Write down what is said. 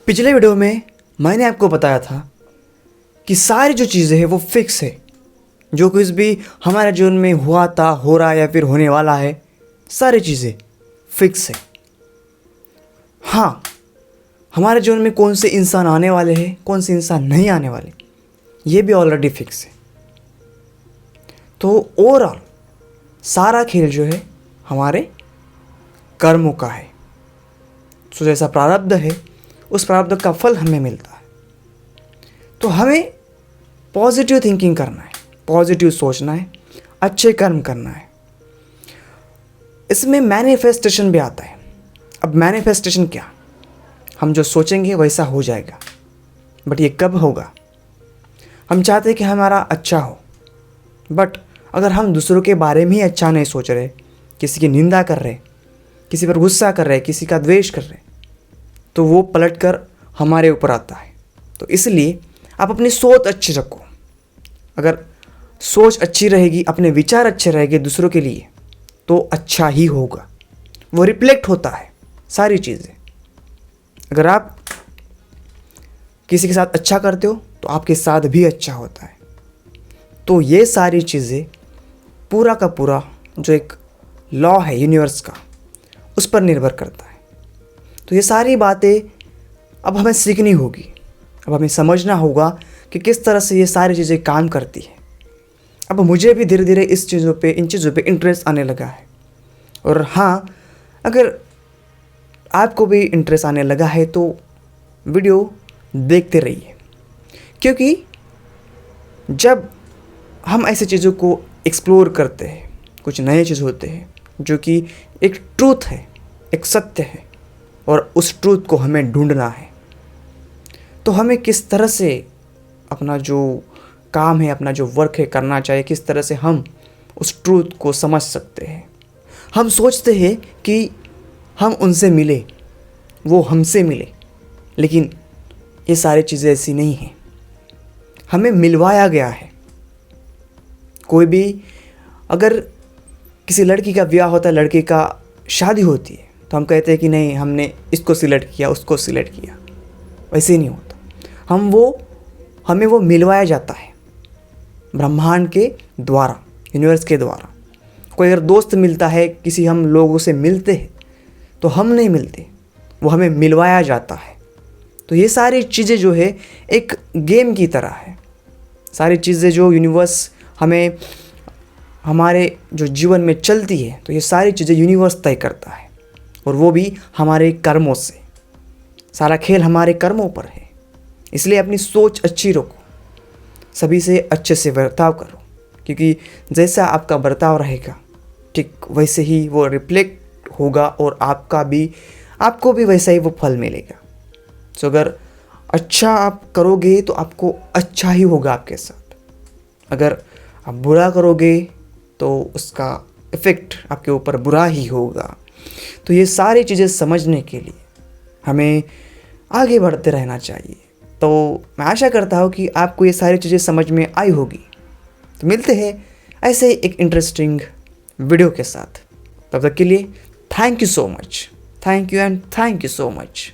पिछले वीडियो में मैंने आपको बताया था कि सारी जो चीज़ें हैं वो फिक्स है। जो कुछ भी हमारे जीवन में हुआ था, हो रहा है या फिर होने वाला है, सारी चीज़ें फिक्स है। हाँ, हमारे जीवन में कौन से इंसान आने वाले हैं, कौन से इंसान नहीं आने वाले, ये भी ऑलरेडी फिक्स है। तो ओवरऑल सारा खेल जो है हमारे कर्मों का है। तो जैसा प्रारब्ध है, उस प्रारब्ध का फल हमें मिलता है। तो हमें पॉजिटिव थिंकिंग करना है, पॉजिटिव सोचना है, अच्छे कर्म करना है। इसमें मैनिफेस्टेशन भी आता है। अब मैनिफेस्टेशन क्या? हम जो सोचेंगे वैसा हो जाएगा, बट ये कब होगा? हम चाहते हैं कि हमारा अच्छा हो, बट अगर हम दूसरों के बारे में ही अच्छा नहीं सोच रहे, किसी की निंदा कर रहे, किसी पर गुस्सा कर रहे, किसी का द्वेष कर रहे, तो वो पलट कर हमारे ऊपर आता है। तो इसलिए आप अपनी सोच अच्छी रखो। अगर सोच अच्छी रहेगी, अपने विचार अच्छे रहेंगे दूसरों के लिए, तो अच्छा ही होगा। वो रिफ्लेक्ट होता है सारी चीज़ें। अगर आप किसी के साथ अच्छा करते हो तो आपके साथ भी अच्छा होता है। तो ये सारी चीज़ें पूरा का पूरा जो एक लॉ है यूनिवर्स का, उस पर निर्भर करता है। तो ये सारी बातें अब हमें सीखनी होगी। अब हमें समझना होगा कि किस तरह से ये सारी चीज़ें काम करती है। अब मुझे भी धीरे धीरे इन चीज़ों पे इंटरेस्ट आने लगा है। और हाँ, अगर आपको भी इंटरेस्ट आने लगा है तो वीडियो देखते रहिए, क्योंकि जब हम ऐसी चीज़ों को एक्सप्लोर करते हैं, कुछ नए चीज़ होते हैं जो कि एक ट्रूथ है, एक सत्य है, और उस ट्रूथ को हमें ढूंढना है। तो हमें किस तरह से अपना जो काम है, अपना जो वर्क है करना चाहिए, किस तरह से हम उस ट्रूथ को समझ सकते हैं। हम सोचते हैं कि हम उनसे मिले, वो हमसे मिले, लेकिन ये सारी चीज़ें ऐसी नहीं हैं। हमें मिलवाया गया है। कोई भी अगर किसी लड़की का ब्याह होता है, लड़के का शादी होती है, तो हम कहते हैं कि नहीं, हमने इसको सिलेक्ट किया, उसको सिलेक्ट किया। वैसे ही नहीं होता। हमें वो मिलवाया जाता है ब्रह्मांड के द्वारा, यूनिवर्स के द्वारा। कोई अगर दोस्त मिलता है, किसी हम लोगों से मिलते हैं, तो हम नहीं मिलते, वो हमें मिलवाया जाता है। तो ये सारी चीज़ें जो है एक गेम की तरह है। सारी चीज़ें जो यूनिवर्स हमें हमारे जो जीवन में चलती है, तो ये सारी चीज़ें यूनिवर्स तय करता है, और वो भी हमारे कर्मों से। सारा खेल हमारे कर्मों पर है। इसलिए अपनी सोच अच्छी रखो, सभी से अच्छे से बर्ताव करो, क्योंकि जैसा आपका बर्ताव रहेगा, ठीक वैसे ही वो रिफ्लेक्ट होगा, और आपको भी वैसा ही वो फल मिलेगा। तो अगर अच्छा आप करोगे तो आपको अच्छा ही होगा आपके साथ। अगर आप बुरा करोगे तो उसका इफ़ेक्ट आपके ऊपर बुरा ही होगा। तो ये सारी चीज़ें समझने के लिए हमें आगे बढ़ते रहना चाहिए। तो मैं आशा करता हूँ कि आपको ये सारी चीज़ें समझ में आई होगी। तो मिलते हैं ऐसे ही एक इंटरेस्टिंग वीडियो के साथ। तब तक के लिए thank you so much. Thank you and thank you so much.